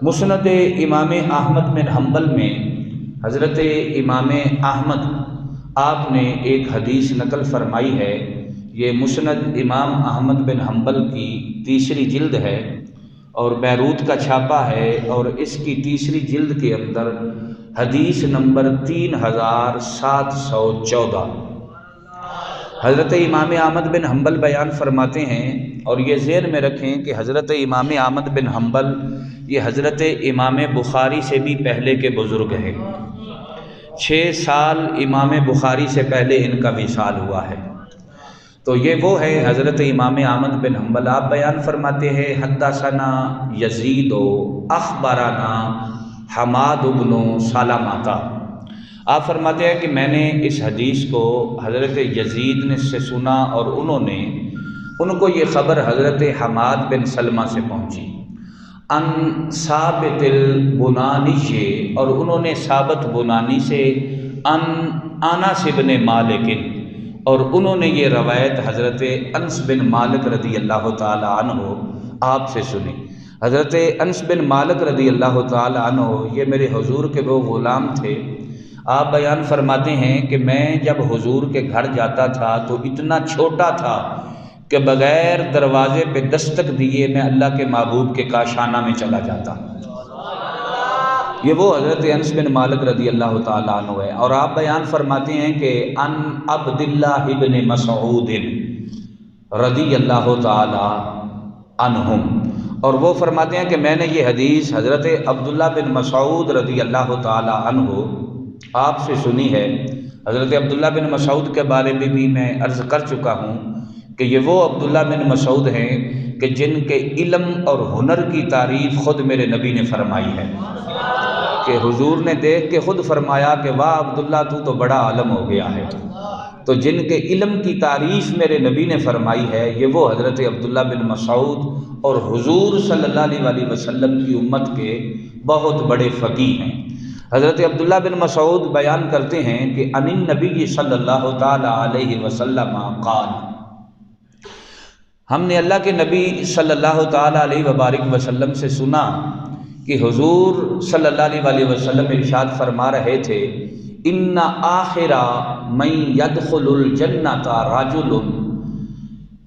مسند امام احمد بن حنبل میں حضرت امام احمد آپ نے ایک حدیث نقل فرمائی ہے۔ یہ مسند امام احمد بن حنبل کی تیسری جلد ہے اور بیروت کا چھاپا ہے، اور اس کی تیسری جلد کے اندر حدیث نمبر 3714 حضرت امام احمد بن حنبل بیان فرماتے ہیں۔ اور یہ ذہن میں رکھیں کہ حضرت امام احمد بن حنبل یہ حضرت امام بخاری سے بھی پہلے کے بزرگ ہیں۔ 6 سال امام بخاری سے پہلے ان کا وصال ہوا ہے۔ تو یہ وہ ہے حضرت امام احمد بن حنبل۔ آپ بیان فرماتے ہیں حدثنا یزید اخبرنا حماد بن سلمہ۔ آپ فرماتے ہیں کہ میں نے اس حدیث کو حضرت یزید نے سے سنا، اور ان کو یہ خبر حضرت حماد بن سلمہ سے پہنچی۔ ان ثابت البنانی، اور انہوں نے ثابت بنانی سے ان انس بن مالک، اور انہوں نے یہ روایت حضرت انس بن مالک رضی اللہ تعالی عنہ آپ سے سنی۔ حضرت انس بن مالک رضی اللہ تعالی عنہ یہ میرے حضور کے وہ غلام تھے۔ آپ بیان فرماتے ہیں کہ میں جب حضور کے گھر جاتا تھا تو اتنا چھوٹا تھا کہ بغیر دروازے پہ دستک دیے میں اللہ کے محبوب کے کاشانہ میں چلا جاتا۔ یہ وہ حضرت انس بن مالک رضی اللہ تعالیٰ عنہ ہے۔ اور آپ بیان فرماتے ہیں کہ ان عبداللہ ابن مسعود رضی اللہ تعالیٰ عنہم، اور وہ فرماتے ہیں کہ میں نے یہ حدیث حضرت عبداللہ بن مسعود رضی اللہ تعالیٰ عنہ آپ سے سنی ہے۔ حضرت عبداللہ بن مسعود کے بارے میں بھی میں عرض کر چکا ہوں کہ یہ وہ عبداللہ بن مسعود ہیں کہ جن کے علم اور ہنر کی تعریف خود میرے نبی نے فرمائی ہے، کہ حضور نے دیکھ کے خود فرمایا کہ واہ عبداللہ تو بڑا عالم ہو گیا ہے۔ تو جن کے علم کی تعریف میرے نبی نے فرمائی ہے یہ وہ حضرت عبداللہ بن مسعود اور حضور صلی اللہ علیہ وسلم کی امت کے بہت بڑے فقیہ ہیں۔ حضرت عبداللہ بن مسعود بیان کرتے ہیں کہ ان النبی صلی اللہ تعالی علیہ وسلم قال، ہم نے اللہ کے نبی صلی اللہ تعالی علیہ وبارک وسلم سے سنا کہ حضور صلی اللہ علیہ وسلم ارشاد فرما رہے تھے ان آخر من يدخل الجنۃ رجل،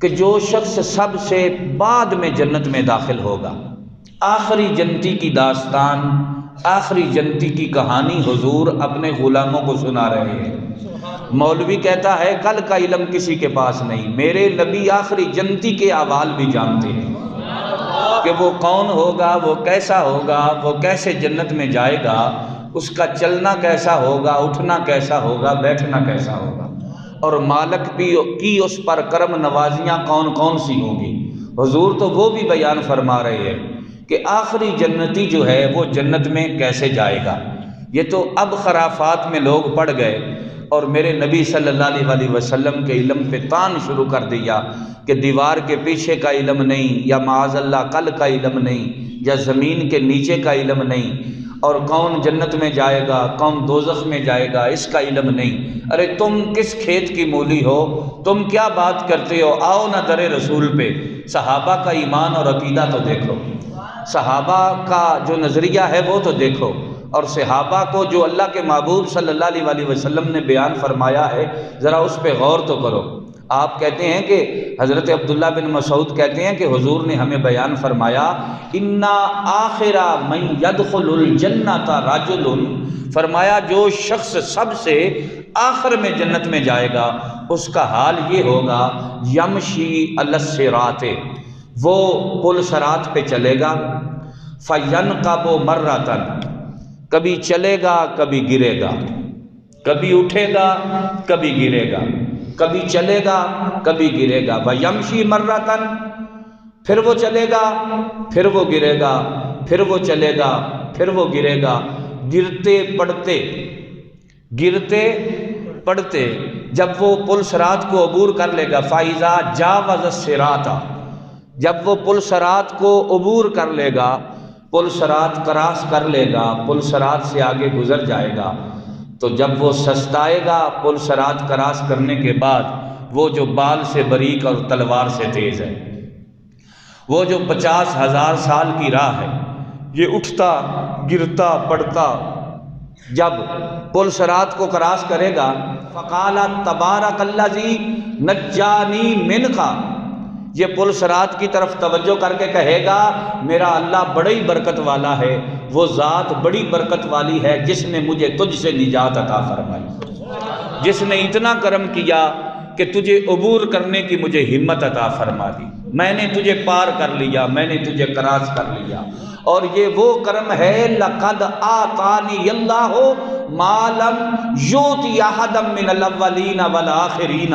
کہ جو شخص سب سے بعد میں جنت میں داخل ہوگا، آخری جنتی کی داستان، آخری جنتی کی کہانی حضور اپنے غلاموں کو سنا رہے ہیں۔ مولوی کہتا ہے کل کا علم کسی کے پاس نہیں، میرے نبی آخری جنتی کے احوال بھی جانتے ہیں کہ وہ کون ہوگا، وہ کیسا ہوگا، وہ کیسے جنت میں جائے گا، اس کا چلنا کیسا ہوگا، اٹھنا کیسا ہوگا، بیٹھنا کیسا ہوگا، اور مالک بھی کی اس پر کرم نوازیاں کون کون سی ہوں گی۔ حضور تو وہ بھی بیان فرما رہے ہیں کہ آخری جنتی جو ہے وہ جنت میں کیسے جائے گا۔ یہ تو اب خرافات میں لوگ پڑ گئے اور میرے نبی صلی اللہ علیہ وسلم کے علم پہ تان شروع کر دیا کہ دیوار کے پیچھے کا علم نہیں، یا معاذ اللہ کل کا علم نہیں، یا زمین کے نیچے کا علم نہیں، اور کون جنت میں جائے گا کون دوزخ میں جائے گا اس کا علم نہیں۔ ارے تم کس کھیت کی مولی ہو، تم کیا بات کرتے ہو؟ آؤ نہ در رسول پہ، صحابہ کا ایمان اور عقیدہ تو دیکھو، صحابہ کا جو نظریہ ہے وہ تو دیکھو، اور صحابہ کو جو اللہ کے محبوب صلی اللہ علیہ وسلم نے بیان فرمایا ہے ذرا اس پہ غور تو کرو۔ آپ کہتے ہیں کہ حضرت عبداللہ بن مسعود کہتے ہیں کہ حضور نے ہمیں بیان فرمایا اِنَّ آخِرَ مَنْ يَدْخُلُ الْجَنَّةَ رَجُلٌ، فرمایا جو شخص سب سے آخر میں جنت میں جائے گا اس کا حال یہ ہوگا یمشی علی الصراط، وہ پل صراط پہ چلے گا، فَيَنْقَبُ مَرَّةً، کبھی چلے گا کبھی گرے گا، کبھی اٹھے گا کبھی گرے گا، کبھی چلے گا کبھی گرے گا، وَيَمْشِي مَرَّةً، پھر وہ چلے گا پھر وہ گرے گا، پھر وہ چلے گا پھر وہ گرے گا، گرتے پڑتے جب وہ پل صراط کو عبور کر لے گا، فَإِذَا جَاوَزَ الصِّرَاطَ، جب وہ پل صراط کو عبور کر لے گا، پل صراط کراس کر لے گا، پل صراط سے آگے گزر جائے گا، تو جب وہ سستائے گا پل صراط کراس کرنے کے بعد، وہ جو بال سے باریک اور تلوار سے تیز ہے، وہ جو 50,000 سال کی راہ ہے، یہ اٹھتا گرتا پڑتا جب پل صراط کو کراس کرے گا، فقال تبارک الذی نجانی منک، یہ پل صراط کی طرف توجہ کر کے کہے گا میرا اللہ بڑی برکت والا ہے، وہ ذات بڑی برکت والی ہے جس نے مجھے تجھ سے نجات عطا فرمائی، جس نے اتنا کرم کیا کہ تجھے عبور کرنے کی مجھے ہمت عطا فرما دی، میں نے تجھے پار کر لیا، میں نے تجھے کراس کر لیا۔ اور یہ وہ کرم ہے لقد آتانی اللہ ما لم یؤتی احدا من الاولین والآخرین،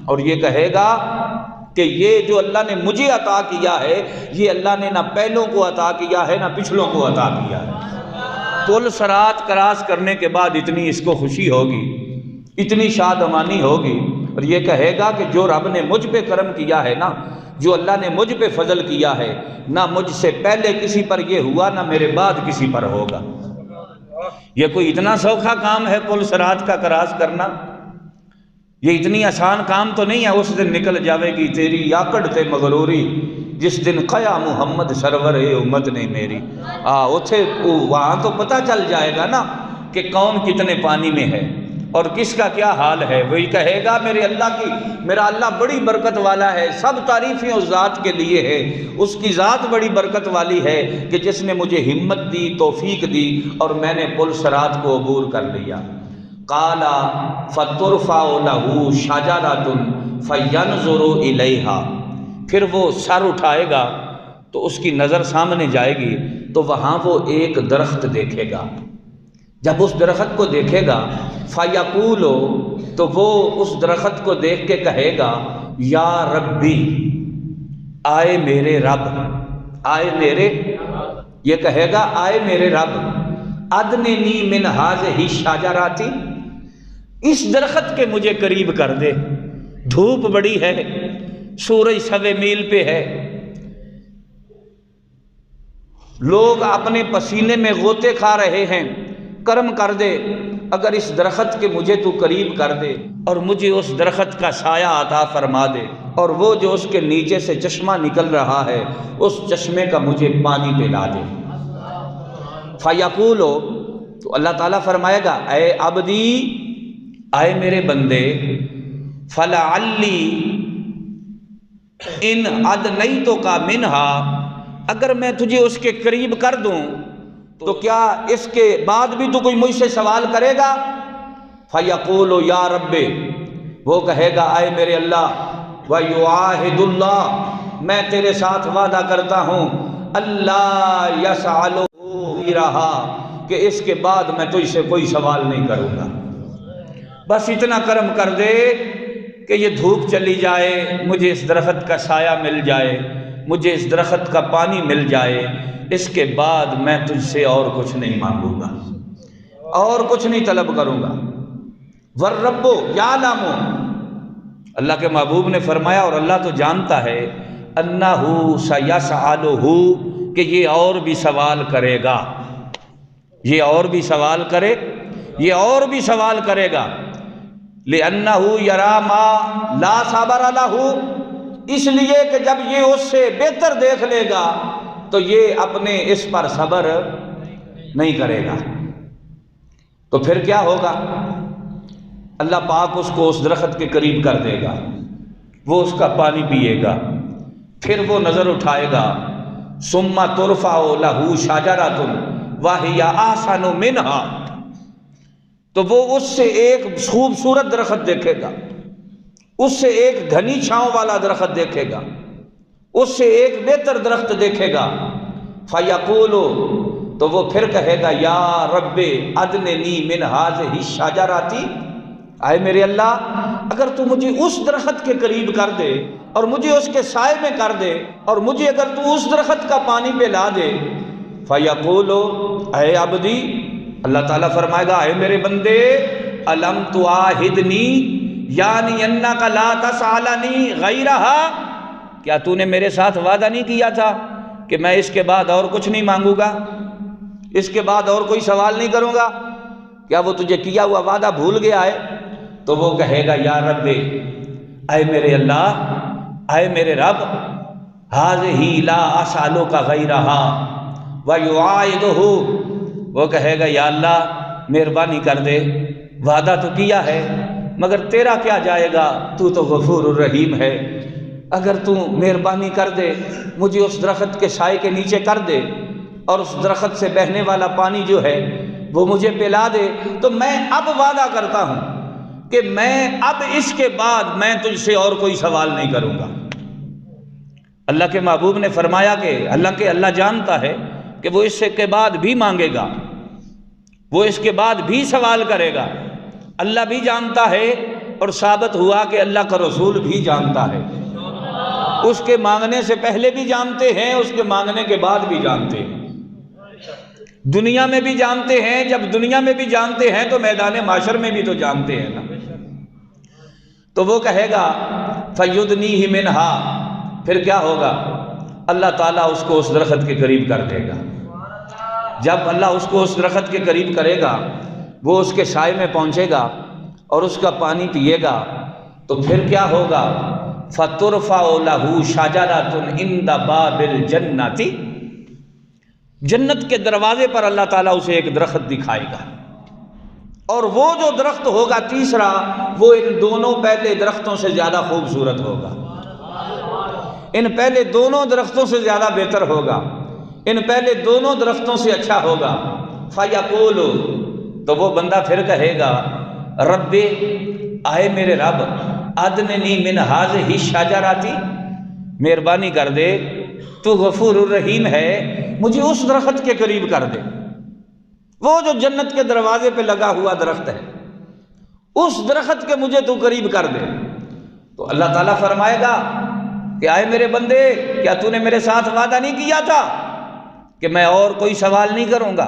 اور یہ کہے گا کہ یہ جو اللہ نے مجھے عطا کیا ہے یہ اللہ نے نہ پہلوں کو عطا کیا ہے نہ پچھلوں کو عطا کیا ہے۔ پل صراط کراس کرنے کے بعد اتنی اس کو خوشی ہوگی، اتنی شادمانی ہوگی، اور یہ کہے گا کہ جو رب نے مجھ پہ کرم کیا ہے نا، جو اللہ نے مجھ پہ فضل کیا ہے، نہ مجھ سے پہلے کسی پر یہ ہوا نہ میرے بعد کسی پر ہوگا۔ یہ کوئی اتنا سوکھا کام ہے پل صراط کا کراس کرنا؟ یہ اتنی آسان کام تو نہیں ہے۔ اس دن نکل جاوے گی تیری یاکڑ تے مغروری، جس دن قیا محمد سرور امت نے میری، وہاں تو پتہ چل جائے گا نا کہ کون کتنے پانی میں ہے اور کس کا کیا حال ہے۔ وہی کہے گا میرا اللہ بڑی برکت والا ہے، سب تعریفیں اس ذات کے لیے ہے، اس کی ذات بڑی برکت والی ہے کہ جس نے مجھے ہمت دی، توفیق دی، اور میں نے پل صراط کو عبور کر لیا۔ قال فترفع له شجرة فینظر الیہا، پھر وہ سر اٹھائے گا تو اس کی نظر سامنے جائے گی تو وہاں وہ ایک درخت دیکھے گا۔ جب اس درخت کو دیکھے گا فیقول، تو وہ اس درخت کو دیکھ کے کہے گا یا ربی، آئے میرے رب، آئے میرے، یہ کہے گا آئے میرے رب، ادننی من ہذہ الشجرۃ، اس درخت کے مجھے قریب کر دے، دھوپ بڑی ہے، سورج 1.25 میل پہ ہے، لوگ اپنے پسینے میں غوطے کھا رہے ہیں، کرم کر دے، اگر اس درخت کے مجھے تو قریب کر دے اور مجھے اس درخت کا سایہ عطا فرما دے، اور وہ جو اس کے نیچے سے چشمہ نکل رہا ہے اس چشمے کا مجھے پانی پلا دے۔ فیقول، تو اللہ تعالیٰ فرمائے گا اے عبدی، آئے میرے بندے، فلعلی ان ادنیتک منہا، اگر میں تجھے اس کے قریب کر دوں تو کیا اس کے بعد بھی تو کوئی مجھ سے سوال کرے گا؟ فیقول یا رب، وہ کہے گا اے میرے اللہ، ویعاہد اللہ، میں تیرے ساتھ وعدہ کرتا ہوں، اللہ یسألہ غیرہا، کہ اس کے بعد میں تجھ سے کوئی سوال نہیں کروں گا، بس اتنا کرم کر دے کہ یہ دھوپ چلی جائے، مجھے اس درخت کا سایہ مل جائے، مجھے اس درخت کا پانی مل جائے، اس کے بعد میں تجھ سے اور کچھ نہیں مانگوں گا، اور کچھ نہیں طلب کروں گا۔ والرب یعلم، اللہ کے محبوب نے فرمایا اور اللہ تو جانتا ہے، انہ سیسألہ، کہ یہ اور بھی سوال کرے گا، یہ اور بھی سوال کرے، یہ اور بھی سوال کرے گا، لأنہ یری ما لا صبر لہ، اس لیے کہ جب یہ اس سے بہتر دیکھ لے گا تو یہ اپنے اس پر صبر نہیں کرے گا، تو پھر کیا ہوگا؟ اللہ پاک اس کو اس درخت کے قریب کر دے گا، وہ اس کا پانی پیے گا، پھر وہ نظر اٹھائے گا، ثم ترفع لہ شجرۃ وہی احسن منہا، تو وہ اس سے ایک خوبصورت درخت دیکھے گا، اس سے ایک گھنی چھاؤں والا درخت دیکھے گا، اس سے ایک بہتر درخت دیکھے گا، فیقول، تو وہ پھر کہے گا یا رب ادننی من ہذہ الشجرۃ، آئے میرے اللہ، اگر تو مجھے اس درخت کے قریب کر دے اور مجھے اس کے سائے میں کر دے اور مجھے اگر تو اس درخت کا پانی پلا دے، فیقول، اے عبدی، اللہ تعالیٰ فرمائے گا اے میرے بندے، الم تعاہدنی یعنی انک لا تسألنی غیرہا، کیا تو نے میرے ساتھ وعدہ نہیں کیا تھا کہ میں اس کے بعد اور کچھ نہیں مانگوں گا، اس کے بعد اور کوئی سوال نہیں کروں گا؟ کیا وہ تجھے کیا ہوا وعدہ بھول گیا ہے؟ تو وہ کہے گا یا رب، اے میرے اللہ، اے میرے رب، ھذہ لا اسألک غیرہا وَيُعَائِدُهُ، وہ کہے گا یا اللہ مہربانی کر دے، وعدہ تو کیا ہے مگر تیرا کیا جائے گا، تو تو غفور الرحیم ہے، اگر تو مہربانی کر دے مجھے اس درخت کے سائے کے نیچے کر دے اور اس درخت سے بہنے والا پانی جو ہے وہ مجھے پلا دے، تو میں اب وعدہ کرتا ہوں کہ میں اب اس کے بعد میں تجھ سے اور کوئی سوال نہیں کروں گا۔ اللہ کے محبوب نے فرمایا کہ اللہ جانتا ہے کہ وہ اس کے بعد بھی مانگے گا، وہ اس کے بعد بھی سوال کرے گا، اللہ بھی جانتا ہے، اور ثابت ہوا کہ اللہ کا رسول بھی جانتا ہے، اس کے مانگنے سے پہلے بھی جانتے ہیں، اس کے مانگنے کے بعد بھی جانتے ہیں، دنیا میں بھی جانتے ہیں، جب دنیا میں بھی جانتے ہیں تو میدان معاشر میں بھی تو جانتے ہیں نا۔ تو وہ کہے گا فَيُدْنِيهِ مِنْهَا، پھر کیا ہوگا، اللہ تعالیٰ اس کو اس درخت کے قریب کر دے گا۔ جب اللہ اس کو اس درخت کے قریب کرے گا، وہ اس کے سائے میں پہنچے گا اور اس کا پانی پیے گا، تو پھر کیا ہوگا، فَتُرْفَعُ لَهُ شَجَرَةٌ عِنْدَ بَابِ الْجَنَّةِ، جنت کے دروازے پر اللہ تعالیٰ اسے ایک درخت دکھائے گا، اور وہ جو درخت ہوگا تیسرا، وہ ان دونوں پہلے درختوں سے زیادہ خوبصورت ہوگا، ان پہلے دونوں درختوں سے زیادہ بہتر ہوگا، ان پہلے دونوں درختوں سے اچھا ہوگا۔ فَيَقُولُ، تو وہ بندہ پھر کہے گا رب، آئے میرے رب، اَدْنِنِي مِنْ هَٰذِهِ الشَّجَرَةِ، مہربانی کر دے، تو غفور الرحیم ہے، مجھے اس درخت کے قریب کر دے، وہ جو جنت کے دروازے پہ لگا ہوا درخت ہے، اس درخت کے مجھے تو قریب کر دے۔ تو اللہ تعالیٰ فرمائے گا کہ آئے میرے بندے، کیا تو نے میرے ساتھ وعدہ نہیں کیا تھا کہ میں اور کوئی سوال نہیں کروں گا،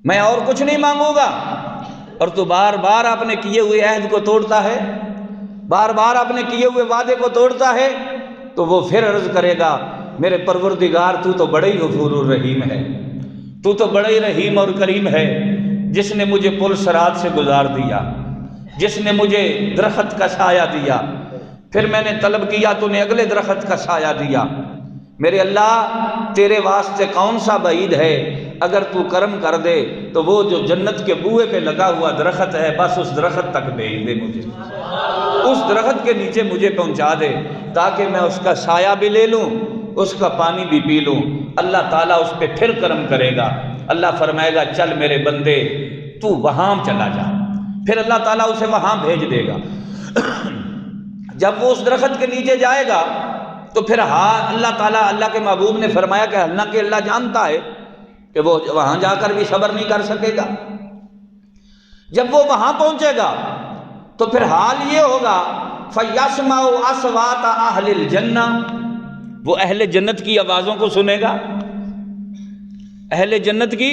میں اور کچھ نہیں مانگوں گا، اور تو بار بار اپنے کیے ہوئے عہد کو توڑتا ہے، بار بار اپنے کیے ہوئے وعدے کو توڑتا ہے۔ تو وہ پھر عرض کرے گا میرے پروردگار، تو تو بڑے ہی غفور الرحیم ہے، تو تو بڑے ہی رحیم اور کریم ہے، جس نے مجھے پل صراط سے گزار دیا، جس نے مجھے درخت کا سایہ دیا، پھر میں نے طلب کیا تو نے اگلے درخت کا سایہ دیا۔ میرے اللہ تیرے واسطے کون سا بعید ہے، اگر تو کرم کر دے تو وہ جو جنت کے بوئے پہ لگا ہوا درخت ہے، بس اس درخت تک بھیج دے مجھے، اس درخت کے نیچے مجھے پہنچا دے، تاکہ میں اس کا سایہ بھی لے لوں، اس کا پانی بھی پی لوں۔ اللہ تعالیٰ اس پہ پھر کرم کرے گا، اللہ فرمائے گا چل میرے بندے تو وہاں چلا جا، پھر اللہ تعالیٰ اسے وہاں بھیج دے گا۔ جب وہ اس درخت کے نیچے جائے گا تو پھر اللہ تعالیٰ، اللہ کے محبوب نے فرمایا کہ حالانکہ اللہ جانتا ہے کہ وہ وہاں جا کر بھی صبر نہیں کر سکے گا، جب وہ وہاں پہنچے گا تو پھر حال یہ ہوگا فَيَسْمَعُ أَصْوَاتَ أَهْلِ الْجَنَّةِ، وہ اہل جنت کی آوازوں کو سنے گا، اہل جنت کی۔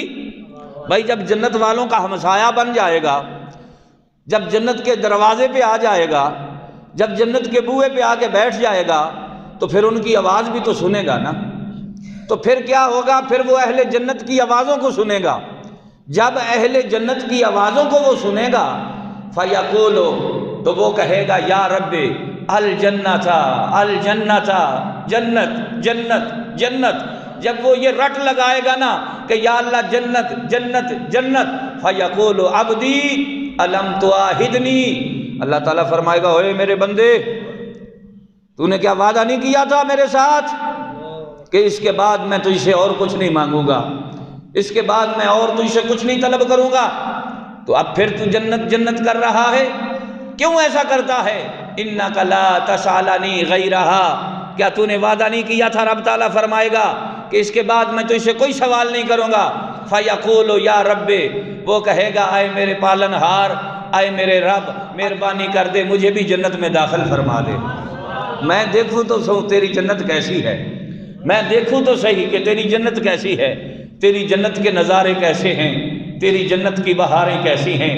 بھائی جب جنت والوں کا ہمسایہ بن جائے گا، جب جنت کے دروازے پہ آ جائے گا، جب جنت کے بوئے پہ آ کے بیٹھ جائے گا، تو پھر ان کی آواز بھی تو سنے گا نا۔ تو پھر کیا ہوگا، پھر وہ اہل جنت کی آوازوں کو سنے گا، جب اہل جنت کی آوازوں کو وہ سنے گا فَيَقُولُ، تو وہ کہے گا یا رب الجنت الجنت، جنت جنت جنت۔ جب وہ یہ رٹ لگائے گا نا کہ یا اللہ جنت جنت جنت، فَيَقُولُ عَبْدِي أَلَمْ تُعَاهِدْنِي، اللہ تعالیٰ فرمائے گا اوے میرے بندے، تو نے کیا وعدہ نہیں کیا تھا میرے ساتھ کہ اس کے بعد میں تجھ سے اور کچھ نہیں مانگوں گا، اس کے بعد میں اور تجھ سے کچھ نہیں طلب کروں گا، تو اب پھر تو جنت جنت کر رہا ہے، کیوں ایسا کرتا ہے؟ اِنَّكَ لَا تَسْأَلَنِي غَيْرَهَا، کیا تو نے وعدہ نہیں کیا تھا؟ رب تعالیٰ فرمائے گا کہ اس کے بعد میں تجھ سے کوئی سوال نہیں کروں گا۔ فَيَقُولُ یا رب، وہ کہے گا اے میرے پالن ہار، اے میرے رب، مہربانی کر دے مجھے بھی جنت میں داخل فرما دے، میں دیکھوں تو سہوں تیری جنت کیسی ہے، میں دیکھوں تو صحیح کہ تیری جنت کیسی ہے، تیری جنت کے نظارے کیسے ہیں، تیری جنت کی بہاریں کیسی ہیں،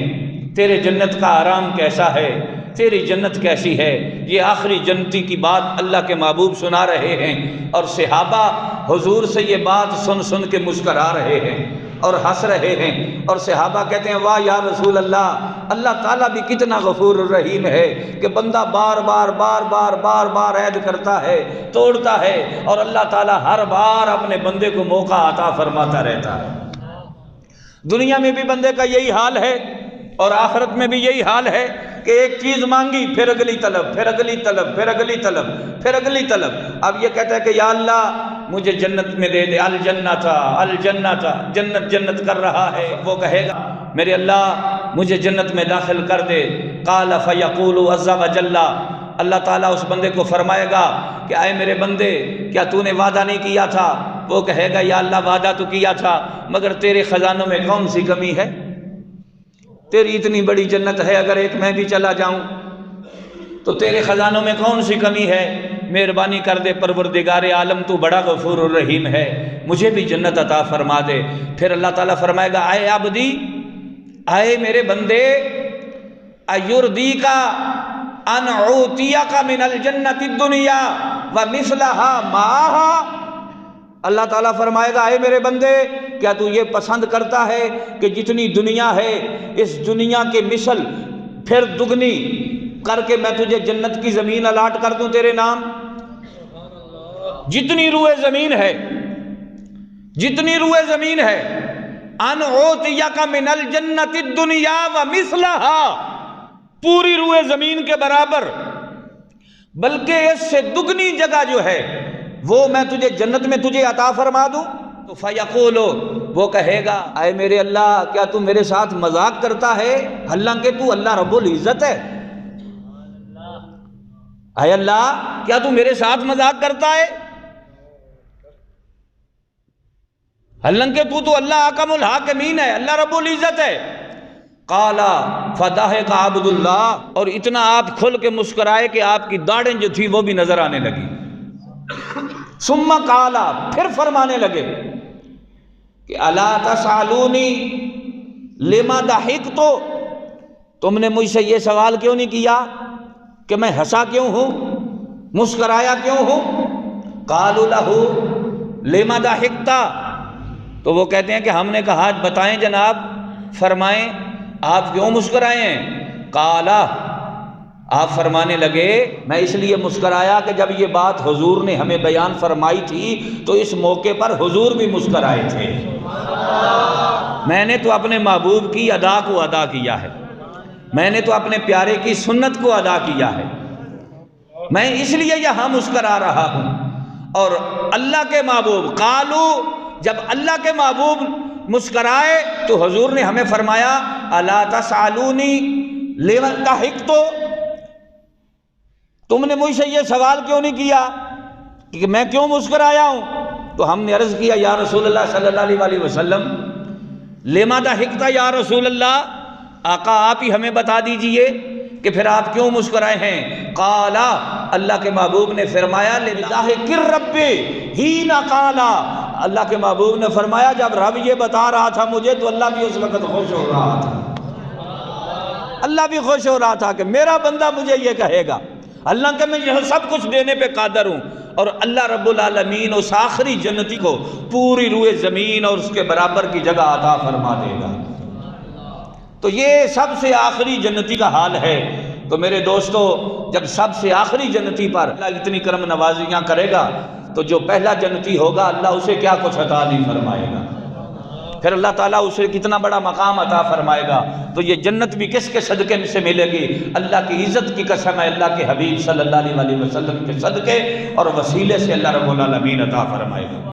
تیرے جنت کا آرام کیسا ہے، تیری جنت کیسی ہے۔ یہ آخری جنتی کی بات اللہ کے محبوب سنا رہے ہیں، اور صحابہ حضور سے یہ بات سن سن کے مسکرا رہے ہیں اور ہنس رہے ہیں، اور صحابہ کہتے ہیں واہ یا رسول اللہ، اللہ تعالیٰ بھی کتنا غفور الرحیم ہے کہ بندہ بار بار عہد کرتا ہے، توڑتا ہے، اور اللہ تعالیٰ ہر بار اپنے بندے کو موقع عطا فرماتا رہتا ہے۔ دنیا میں بھی بندے کا یہی حال ہے اور آخرت میں بھی یہی حال ہے کہ ایک چیز مانگی، پھر اگلی طلب، پھر اگلی طلب، پھر اگلی طلب، پھر اگلی طلب۔ اب یہ کہتا ہے کہ یا اللہ مجھے جنت میں دے دے، الجنت الجنت، جنت جنت کر رہا ہے، وہ کہے گا میرے اللہ مجھے جنت میں داخل کر دے۔ قال فیقول عز وجل، اللہ تعالیٰ اس بندے کو فرمائے گا کہ اے میرے بندے کیا تو نے وعدہ نہیں کیا تھا؟ وہ کہے گا یا اللہ وعدہ تو کیا تھا، مگر تیرے خزانوں میں کون سی کمی ہے؟ تیری اتنی بڑی جنت ہے، اگر ایک میں بھی چلا جاؤں تو تیرے خزانوں میں کون سی کمی ہے؟ مہربانی کر دے پروردگار عالم، تو بڑا غفور الرحیم ہے، مجھے بھی جنت عطا فرما دے۔ پھر اللہ تعالیٰ فرمائے گا اے عبدی، اے میرے بندے، ایردیک ان اعطیک من الجنت الدنیا ومثلها معها۔ اللہ تعالیٰ فرمائے گا اے میرے بندے کیا تو یہ پسند کرتا ہے کہ جتنی دنیا ہے اس دنیا کے مثل پھر دگنی کر کے میں تجھے جنت کی زمین الاٹ کر دوں تیرے نام؟ جتنی روئے زمین ہے، جتنی روئے زمین ہے، ان اعطیک من الجنت الدنیا ومثلها، پوری روئے زمین کے برابر بلکہ اس سے دگنی جگہ جو ہے وہ میں تجھے جنت میں تجھے عطا فرما دوں۔ تو فیقول، وہ کہے گا اے میرے اللہ کیا تو میرے ساتھ مذاق کرتا ہے؟ حالانکہ تو اللہ رب العزت ہے۔ اے اللہ کیا تو میرے ساتھ مذاق کرتا ہے؟ حالانکہ تو اللہ حکم الحاکمین ہے، اللہ رب العزت ہے۔ قال فضحك عبد اللہ، اور اتنا آپ کھل کے مسکرائے کہ آپ کی داڑھیں جو تھی وہ بھی نظر آنے لگی۔ ثم قال، پھر فرمانے لگے کہ الا تسالونی لما ضحکت، تم نے مجھ سے یہ سوال کیوں نہیں کیا کہ میں ہنسا کیوں ہوں، مسکرایا کیوں ہوں؟ قالوا له لما ضحکت، تو وہ کہتے ہیں کہ ہم نے کہا بتائیں جناب، فرمائیں آپ کیوں مسکرائے ہیں؟ قال، آپ فرمانے لگے میں اس لیے مسکرایا کہ جب یہ بات حضور نے ہمیں بیان فرمائی تھی تو اس موقع پر حضور بھی مسکرائے تھے۔ میں نے تو اپنے محبوب کی ادا کو ادا کیا ہے، میں نے تو اپنے پیارے کی سنت کو ادا کیا ہے، میں اس لیے یہاں مسکرا رہا ہوں۔ اور اللہ کے محبوب قالو، جب اللہ کے محبوب مسکرائے تو حضور نے ہمیں فرمایا الا تسالونی لما ضحکت، تم نے مجھ سے یہ سوال کیوں نہیں کیا کہ میں کیوں مسکرایا ہوں؟ تو ہم نے عرض کیا یا رسول اللہ صلی اللہ علیہ وسلم لما ضحکت یا رسول اللہ، آقا آپ ہی ہمیں بتا دیجئے کہ پھر آپ کیوں مسکرائے ہیں؟ قال، اللہ کے محبوب نے فرمایا لضاحک الرب حین قال، اللہ کے محبوب نے فرمایا جب رب یہ بتا رہا تھا مجھے تو اللہ بھی اس وقت خوش ہو رہا تھا، اللہ بھی خوش ہو رہا تھا کہ میرا بندہ مجھے یہ کہے گا، اللہ کہ میں یہ سب کچھ دینے پہ قادر ہوں۔ اور اللہ رب العالمین اس آخری جنتی کو پوری روئے زمین اور اس کے برابر کی جگہ عطا فرما دے گا۔ تو یہ سب سے آخری جنتی کا حال ہے۔ تو میرے دوستو، جب سب سے آخری جنتی پر اللہ اتنی کرم نوازیاں کرے گا تو جو پہلا جنتی ہوگا اللہ اسے کیا کچھ عطا نہیں فرمائے گا، پھر اللہ تعالیٰ اسے کتنا بڑا مقام عطا فرمائے گا۔ تو یہ جنت بھی کس کے صدقے سے ملے گی؟ اللہ کی عزت کی قسم ہے، اللہ کے حبیب صلی اللہ علیہ وسلم کے صدقے اور وسیلے سے اللہ رب العالمین عطا فرمائے گا۔